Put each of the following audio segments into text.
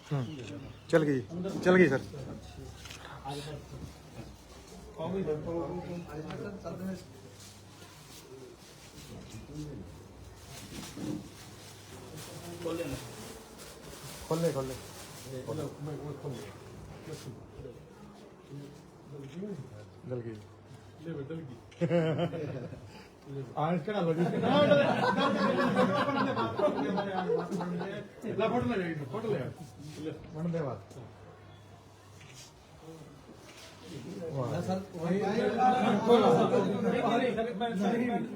चल गई सर। खोल ले जल गई आज कड़ा लो फोटो ले वंदे बात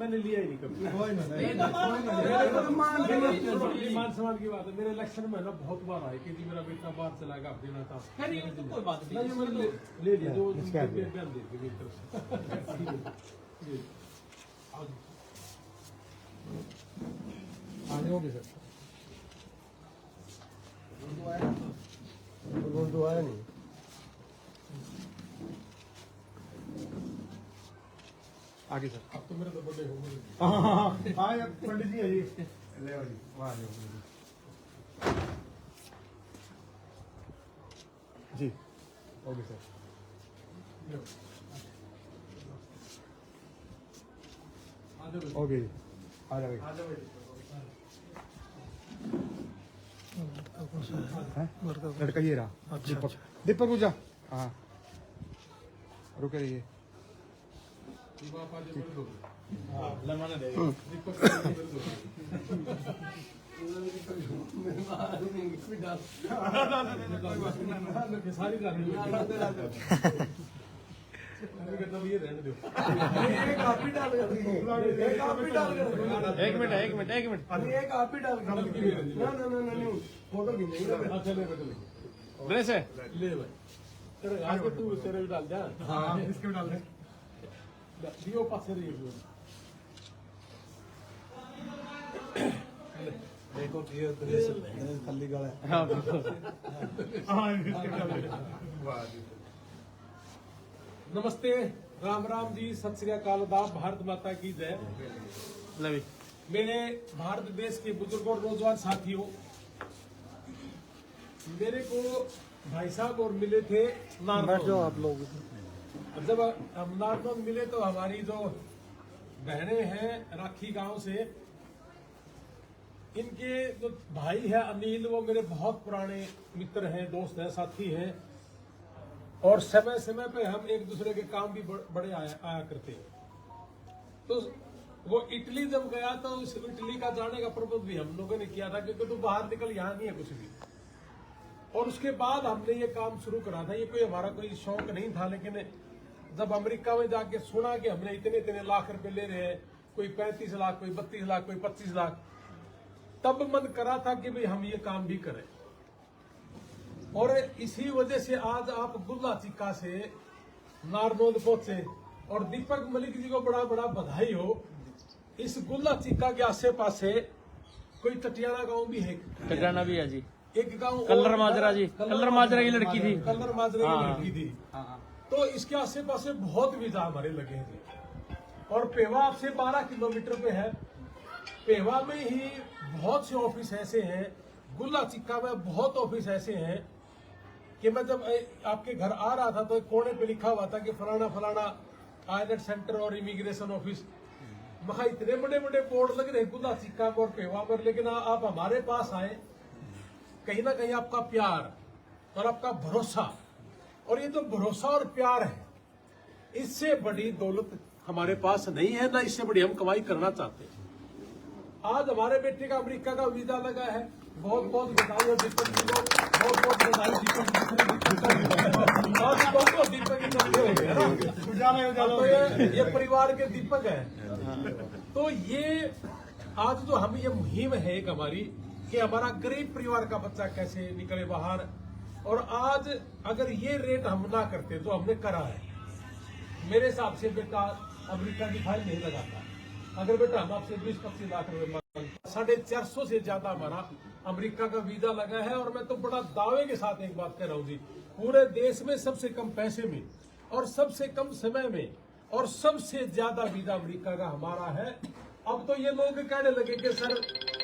मैंने लिया ही नहीं कभी। मान सम्मान की बात है, मेरे इलेक्शन में ना बहुत बार आए कि मेरा बेटा बाहर चला गया देना था, कोई बात नहीं मैंने ले लिया जो बयान दे मेरी तरफ से। आने होगी सर, गुंडू आया नहीं। आगे सर, अब तो मेरा तो बर्थडे हो गया। हाँ पंडित जी है जी, ले आओ जी, वहाँ जी, ओके सर। ओके जी, आ जाओ लड़का ये रहा। अच्छा दीपक पूजा, हाँ रुके रहिए। एक मिनट आप ही डाल फोटो ड्रेस है ले भाई, आगे तू तेरे भी डाल जा। हाँ इसके भी डाल दे, दियो पासे रही देखो खाली गला। नमस्ते, राम राम जी, सत श्री अकाल, भारत माता की जय। मेरे भारत देश के बुजुर्गों और नौजवान साथियों, मेरे को भाई साहब और मिले थे नारनौल। आप लोग जब हम नारनौल मिले तो हमारी जो बहनें हैं राखी गांव से, इनके जो भाई है अनिल, वो मेरे बहुत पुराने मित्र हैं, दोस्त हैं, साथी हैं, और समय समय पे हम एक दूसरे के काम भी बड़े आया करते हैं। तो वो इटली जब गया तो उस इटली का जाने का प्रबंध भी हम लोगों ने किया था, क्योंकि तू बाहर निकल, यहाँ नहीं है कुछ भी। और उसके बाद हमने ये काम शुरू करा था। ये कोई हमारा कोई शौक नहीं था, लेकिन जब अमेरिका में जाके सुना कि हमने इतने इतने लाख रुपए ले रहे हैं, कोई 35 लाख, कोई 32 लाख, कोई 25 लाख, तब मन करा था कि भाई हम ये काम भी करें। और इसी वजह से आज आप गुल्ला चिक्का से नारनौल पहुंचे, और दीपक मलिक जी को बड़ा बड़ा बधाई हो। इस गुल्ला चिक्का के आसे पासे कोई टटियाना गांव भी है, टटियाना भी है जी, एक गांव कल्लर माजरा जी, कल्लर माजरा की लड़की थी, कल्लर माजरा की लड़की थी। तो इसके आसे पासे बहुत वीजा हमारे लगे हैं। और पेवा आपसे 12 किलोमीटर पे है। पेवा में ही बहुत से ऑफिस ऐसे हैं, गुल्ला चिक्का में बहुत ऑफिस ऐसे हैं कि मैं जब आपके घर आ रहा था तो एक कोने पे लिखा हुआ था कि फलाना फलाना आइलेट सेंटर और इमिग्रेशन ऑफिस। महा इतने बड़े बड़े बोर्ड लग रहे गुल्ला चिक्का और पेवा पर, लेकिन आप हमारे पास आए, कहीं ना कहीं आपका प्यार और आपका भरोसा, और ये जो भरोसा और प्यार है, इससे बड़ी दौलत हमारे पास नहीं है, ना इससे बड़ी हम कमाई करना चाहते हैं। आज हमारे बेटे का अमेरिका का वीजा लगा है, बहुत बहुत बधाई हो दीपक जी को, बहुत बहुत बधाई दीपक जी को। तो ये परिवार के दीपक है। तो ये आज जो हम ये मुहिम है एक हमारी, कि हमारा गरीब परिवार का बच्चा कैसे निकले बाहर। और आज अगर ये रेट हम ना करते तो हमने करा है, मेरे हिसाब से बेटा अमेरिका की फाइल नहीं लगाता। अगर बेटा हम आपसे 20-25 लाख रुपए मांगते, 450 से ज्यादा हमारा अमेरिका का वीजा लगा है। और मैं तो बड़ा दावे के साथ एक बात कह रहा हूँ जी, पूरे देश में सबसे कम पैसे में और सबसे कम समय में और सबसे ज्यादा वीजा अमेरिका का हमारा है। अब तो ये लोग कहने लगे कि सर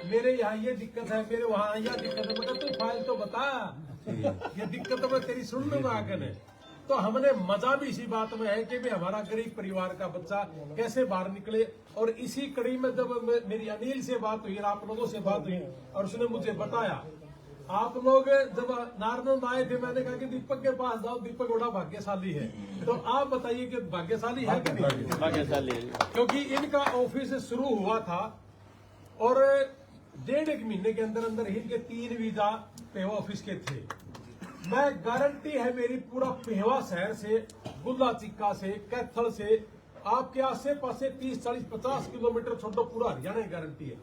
मेरे यहाँ ये दिक्कत है, मेरे वहाँ यह दिक्कत है। मतलब तू फाइल तो बता, ये दिक्कत मैं तेरी सुनने में आकर है। तो हमने मजा भी इसी बात में है कि भाई हमारा गरीब परिवार का बच्चा कैसे बाहर निकले। और इसी कड़ी में जब मेरी अनिल से बात हुई और आप लोगों से बात हुई और उसने मुझे बताया, आप लोग जब नारनंद आए थे, मैंने कहा कि दीपक के पास जाओ, दीपक बड़ा भाग्यशाली है। तो आप बताइए कि भाग्यशाली है कि नहीं? भाग्यशाली है। क्योंकि इनका ऑफिस शुरू हुआ था और 1.5 महीने के अंदर अंदर ही इनके 3 वीजा पेवा ऑफिस के थे। मैं गारंटी है मेरी, पूरा पेवा शहर से, गुल्ला चिक्का से, कैथल से, आपके आसे पासे 30, 40, 50 किलोमीटर छोड़ो, पूरा हरियाणा की गारंटी है।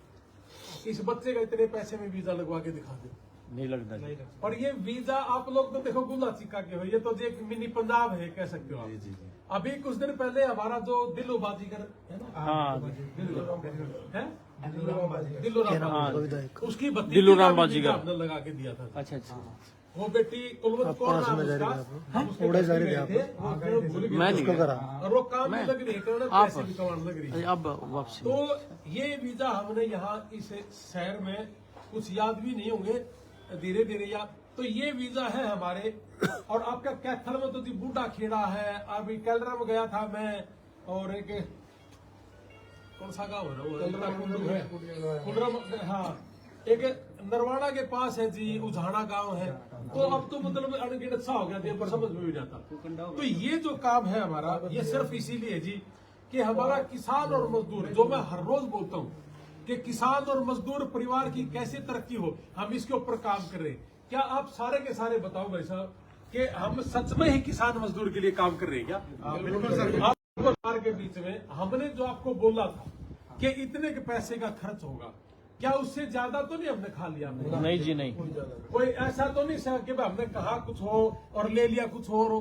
इस बच्चे का इतने पैसे में वीजा लगवा के दिखा दो, नहीं लगता जी। और ये वीजा आप लोग तो देखो गुल्ला चिक्का के हो, ये तो एक मिनी पंजाब है, कह सकते हो आप। अभी कुछ दिन पहले हमारा जो दिल्लू बाजीगर है ना, हाँ दिल्लू राम, उसकी भतीजी दिल्लू राम का भी बाजीगर। वीजा हमने लगा के दिया था। अच्छा अच्छा। वो बेटी कुलवंत कौर नाम उसका, हम उसके घर पे गए थे, भूल गए मैं थे। नहीं गया। और वो काम भी लग रही है, करने पैसे भी कमाने लग रही है। अब वापसी। तो ये वीजा हमने यहाँ इस शहर में कुछ याद भी नहीं होंगे, धीरे धीरे याद। तो ये वीजा है हमारे। और आपका कैथल में तो जी बूढ़ा खेड़ा है। अभी कैलरा में गया था मैं, और एक कौन सा गाँव है वो, कुंडरम, हाँ, एक नरवाड़ा के पास है जी, उझाना गांव है। तो अब तो मतलब अनगिनत सा हो गया था, पर समझ में भी जाता। तो ये जो काम है हमारा, ये सिर्फ इसीलिए जी कि हमारा किसान और मजदूर, जो मैं हर रोज बोलता हूँ कि किसान और मजदूर परिवार की कैसे तरक्की हो, हम इसके ऊपर काम कर रहे हैं। क्या आप सारे के सारे बताओ भाई साहब कि हम सच में ही किसान मजदूर के लिए काम कर रहे हैं क्या? बिल्कुल सर। आप के बीच में हमने जो आपको बोला था कि इतने के पैसे का खर्च होगा, क्या उससे ज्यादा तो नहीं हमने खा लिया? नहीं जी नहीं। कोई ऐसा तो नहीं सर कि हमने कहा कुछ हो और ले लिया कुछ और हो,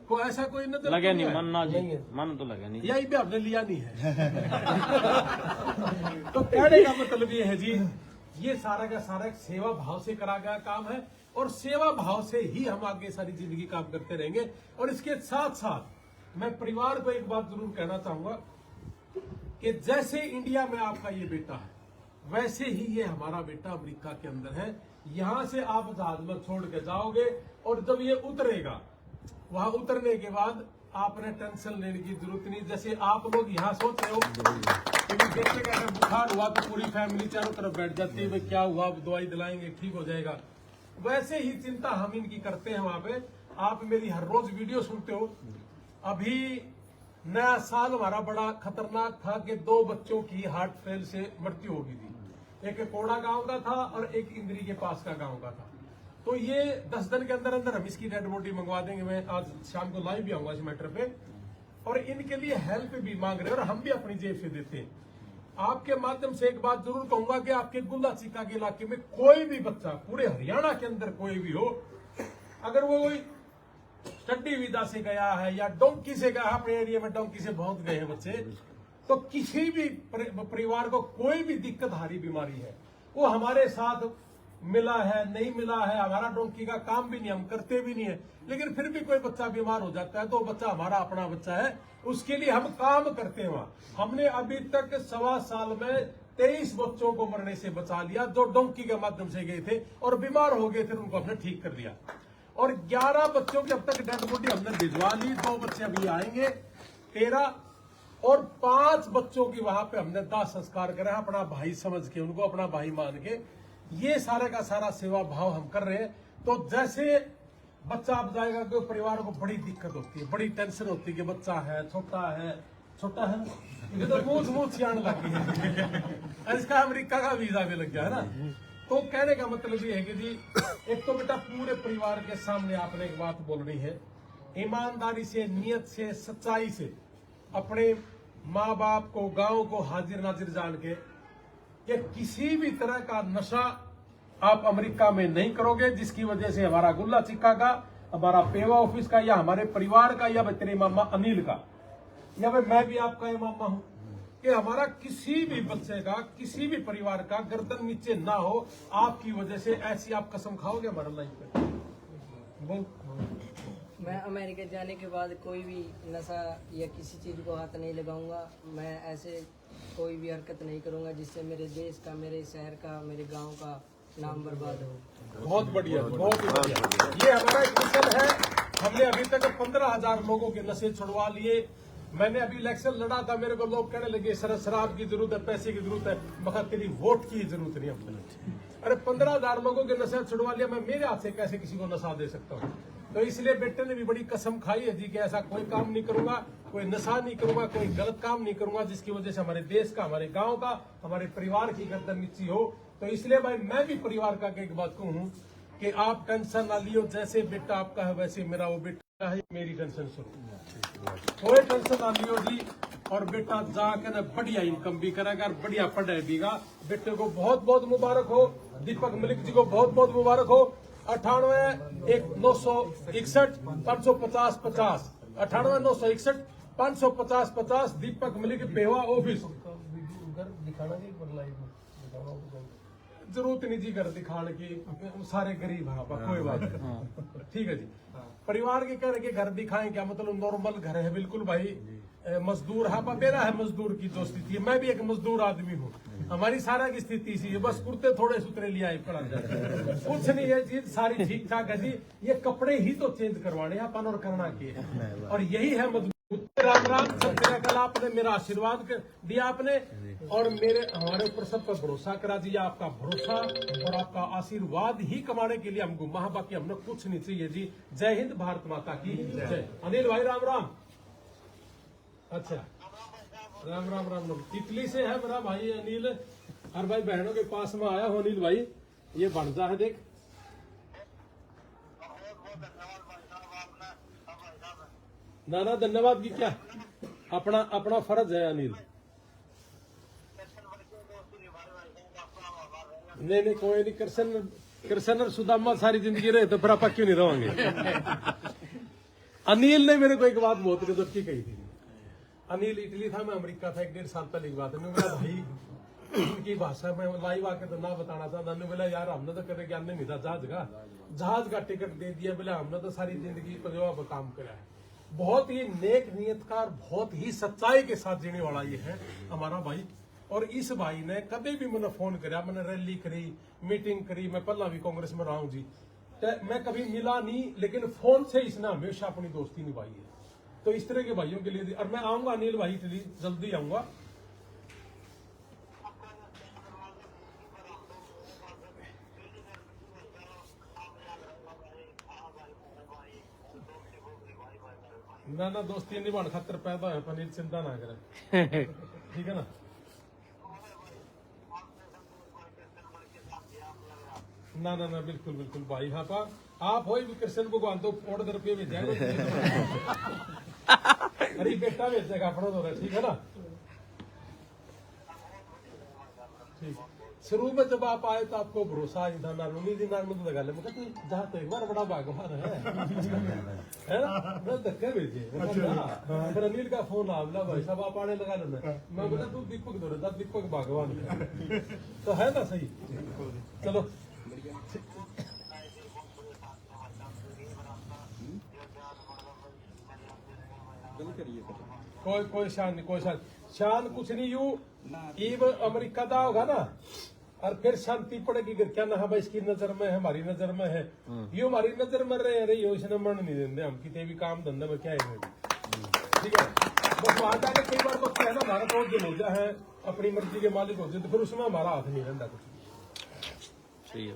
कोई ऐसा कोई नजर लगे नहीं मन ना जी, मन तो लगे नहीं। यही भी हमने लिया नहीं है। तो कहने का मतलब ये है जी, ये सारा का सारा एक सेवा भाव से करा गया काम है, और सेवा भाव से ही हम आगे सारी जिंदगी काम करते रहेंगे। और इसके साथ साथ मैं परिवार को एक बात जरूर कहना चाहूंगा कि जैसे इंडिया में आपका ये बेटा है, वैसे ही ये हमारा बेटा अमेरिका के अंदर है। यहां से आप जहाज में छोड़ के जाओगे, और जब ये उतरेगा, वहां उतरने के बाद आपने टेंशन लेने की जरूरत नहीं। जैसे आप लोग यहाँ सोच रहे हो कि बेटे का अगर बुखार हुआ तो पूरी फैमिली चारों तरफ बैठ जाती है, भाई क्या हुआ, दवाई दिलाएंगे ठीक हो जाएगा, वैसे ही चिंता हम इनकी करते हैं वहां पे। आप मेरी हर रोज वीडियो सुनते हो। अभी नया साल हमारा बड़ा खतरनाक था कि 2 बच्चों की हार्ट फेल से मृत्यु हो गई थी। एक कोड़ा गांव का था और एक इंद्री के पास का गांव का था। तो ये 10 दिन के अंदर अंदर हम इसकी डेड बॉडी मंगवा देंगे। मैं आज शाम को लाइव भी आऊंगा इस मैटर पे, और इनके लिए हेल्प भी मांग रहे हैं, और हम भी अपनी जेब से देते हैं। आपके माध्यम से एक बात जरूर कहूंगा कि आपके गुल्ला चिक्का के इलाके में कोई भी बच्चा, पूरे हरियाणा के अंदर कोई भी हो, अगर वो कोई स्टडी वीजा से गया है या डोंकी से गया, अपने एरिया में डोंकी से बहुत गए हैं बच्चे, तो किसी भी परिवार को कोई भी दिक्कत हारी बीमारी है, वो हमारे साथ मिला है नहीं मिला है, हमारा डोंकी का काम भी नहीं, हम करते भी नहीं है, लेकिन फिर भी कोई बच्चा बीमार हो जाता है तो बच्चा हमारा अपना बच्चा है, उसके लिए हम काम करते हैं वहां। हमने अभी तक 1.25 साल में 23 बच्चों को मरने से बचा लिया, जो डोंकी के माध्यम से गए थे और बीमार हो गए थे, उनको हमने ठीक कर दिया। और 11 बच्चों की अब तक डेड बॉडी हमने भिजवा ली, 2 बच्चे अभी आएंगे, 13, और 5 बच्चों की वहां पे हमने दाह संस्कार करा, अपना भाई समझ के, उनको अपना भाई मान के। ये सारे का सारा सेवा भाव हम कर रहे हैं। तो जैसे बच्चा अब जाएगा तो परिवार को बड़ी दिक्कत होती है, बड़ी टेंशन होती है कि बच्चा है, छोटा है ये तो मुंह छियान लग गई है। इसका अमेरिका का वीजा भी लग गया है ना। तो कहने का मतलब ये है कि जी, एक तो बेटा पूरे परिवार के सामने आपने एक बात बोलनी है, ईमानदारी से, नियत से, सच्चाई से, अपने माँ बाप को, गांव को हाजिर नाजिर जान के, कि किसी भी तरह का नशा आप अमेरिका में नहीं करोगे, जिसकी वजह से हमारा गुल्ला चिक्का का, हमारा पेवा ऑफिस का, या हमारे परिवार का, या तेरे मामा अनिल का, या मैं भी आपका ये मामा हूं, कि हमारा किसी भी बच्चे का, किसी भी परिवार का गर्दन नीचे ना हो आपकी वजह से। ऐसी आप कसम खाओगे हमारा लाइफ पे? बोल। मैं अमेरिका जाने के बाद कोई भी नशा या किसी चीज़ को हाथ नहीं लगाऊंगा। मैं ऐसे कोई भी हरकत नहीं करूंगा जिससे मेरे देश का, मेरे शहर का, मेरे गांव का नाम बर्बाद हो। बहुत बढ़िया, बहुत ही बढ़िया। ये हमारा एक मिशन है। हमने अभी तक 15,000 लोगों के नशे छुड़वा लिए। मैंने अभी इलेक्शन लड़ा था, मेरे को लोग कहने लगे सर शराब की जरूरत है, पैसे की जरूरत है। मगर तेरी वोट की जरूरत नहीं हमको। अरे 15,000 लोगों के नशे छुड़वा लिया, मैं मेरे हाथ से कैसे किसी को नशा दे सकता हूँ? तो इसलिए बेटे ने भी बड़ी कसम खाई है जी कि ऐसा कोई काम नहीं करूंगा, कोई नशा नहीं करूंगा, कोई गलत काम नहीं करूंगा जिसकी वजह से हमारे देश का, हमारे गांव का, हमारे परिवार की गर्दन नीची हो। तो इसलिए भाई मैं भी परिवार का एक बात कहूँ कि आप टेंशन ना लियो, जैसे बेटा आपका है वैसे मेरा वो बेटा है, मेरी टेंशन सुनो, कोई टेंशन ना लियो जी। और बेटा जाके ना बढ़िया इनकम भी करेगा और बढ़िया पढ़ेगा। बेटे को बहुत बहुत मुबारक हो, दीपक मलिक जी को बहुत बहुत मुबारक हो। 98-961 550 50 98-961 550 50 दीपक मलिक बेवा ऑफिस। दिखाना जरूरत नहीं जी घर दिखाने की, सारे गरीब हैं कोई बात नहीं, ठीक है जी। परिवार के कह रहे घर दिखाएं क्या मतलब, नॉर्मल घर है बिल्कुल भाई। मजदूर है, मेरा है मजदूर की जो स्थिति है, मैं भी एक मजदूर आदमी हूँ। हमारी सारा की स्थिति सी है, बस कुर्ते थोड़े सुतरे लिया है पड़ा जाए, कुछ नहीं है जी, सारी ठीक ठाक है जी। ये कपड़े ही तो चेंज करवाने हैं अपन और करना की है, और यही है मजबूत। राम राम, सब कल आपने मेरा आशीर्वाद दिया आपने, और मेरे हमारे ऊपर सब पर भरोसा करा दिया। आपका भरोसा और आपका आशीर्वाद ही कमाने के लिए हमको वहां, बाकी हमने कुछ नहीं चाहिए जी। जय हिंद, भारत माता की जय। अनिल भाई राम राम। अच्छा राम राम राम राम। इटली से है मेरा भाई अनिल, और भाई बहनों के पास में आया हो अनिल भाई, ये बनता है देख। ना ना धन्यवाद की क्या, अपना अपना फर्ज है अनिल। नहीं नहीं कोई नहीं, कृष्ण और सुदामा सारी जिंदगी रहे तो फिर आप क्यों नहीं रहेंगे। अनिल ने मेरे को एक बात बहुत गजब की कही थी। अनिल इटली था, मैं अमेरिका था, 1.5 साल पहले की बात है। मैंने बोला भाई उनकी भाषा में लाइव आके तो ना बताना था। मैंने बोला यार हमने तो कभी ज्ञान नहीं था जहाज का टिकट दे दिया। बोला हमने तो सारी जिंदगी पर काम करा है। बहुत ही नेक नियत का, बहुत ही सच्चाई के साथ जीने वाला ये है हमारा भाई। और इस भाई ने कभी भी मैंने फोन कराया, मैंने रैली करी, मीटिंग करी, मैं पहला भी कांग्रेस में रहा हूं जी, मैं कभी मिला नहीं, लेकिन फोन से इसने हमेशा अपनी दोस्ती निभाई है। तो इस तरह के भाइयों के लिए, और मैं आऊंगा अनिल भाई इटली, जल्दी आऊंगा। ना ना दोस्ती निभाने खातर पैदा है अनिल, चिंता ना करें, ठीक है ना। ना ना ना बिल्कुल बिल्कुल भाई, हाँ पा आप हो कृष्ण भगवान तो 14 रुपये में जाएगा। अरे बेटा बेचेगा अपना तो, ठीक है ना। ठीक, शुरू में जब आप आए तो आपको भरोसा ही था, नानूनी जी नानू तो लगा ले, मैं कहता जहाँ तो एक बार बड़ा भगवान है ना, धक्के भेजे। फिर अनिल का फोन आ बोला भाई साहब आप आने लगा लेना। मैं बोला तू दीपक दो रहा, दीपक भगवान तो है ना, सही। चलो कोई शान नहीं, कोई शान कुछ नहीं। यू ईब अमेरिका का होगा ना, और फिर शांति पड़ेगी। क्या ना भाई इसकी नजर में है, हमारी नजर में है, यू हमारी नजर में रही हो, इसने मन नहीं देते हम किसी भी काम धंधे में, क्या है ठीक है। बस वहां जाके कई बार तो क्या है ना, हमारा तो दिन हो जाए है, अपनी मर्जी के मालिक हो जाए, तो फिर उसमें हमारा हाथ नहीं रहता कुछ। सही है।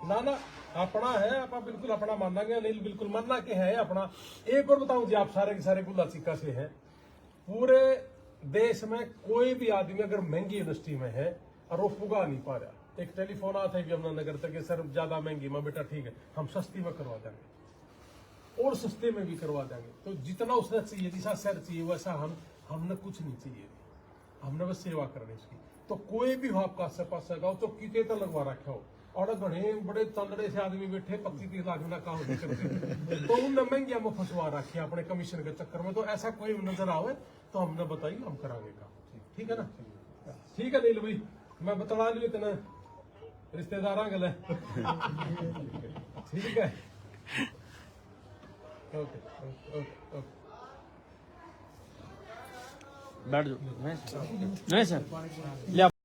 ना ना अपना है, आप बिल्कुल अपना मानेंगे अनिल, बिल्कुल मानना के है अपना। एक और बताऊं जी, आप सारे के सारे गुल्ला सिक्का से है। पूरे देश में कोई भी आदमी अगर महंगी यूनिवर्सिटी में है और वो पुगा नहीं पा रहा, एक टेलीफोन आता है यमुनानगर तक कि सर ज्यादा महंगी, मैं बेटा ठीक है हम सस्ती में करवा देंगे और सस्ते में भी करवा देंगे। तो जितना उसने चाहिए, जैसा सर चाहिए वैसा हमने कुछ नहीं चाहिए, हमने बस सेवा करनी उसकी। तो कोई भी हो आपका आस पास गाँव तो किते तो लगवा रखा हो, और घने बड़े तंदड़े से आदमी बैठे 25-30 लाख में काम नहीं करते, तो उनने महंगिया में फंसवा रखे अपने कमीशन के चक्कर में। तो ऐसा कोई नजर आवे तो हमने बताइए, हम करांगे काम, ठीक है ना। ठीक है नील भाई, मैं बता लियो इतना रिश्तेदार गल, ठीक है। Okay okay okay. बैठ जाओ नहीं सर ले आओ।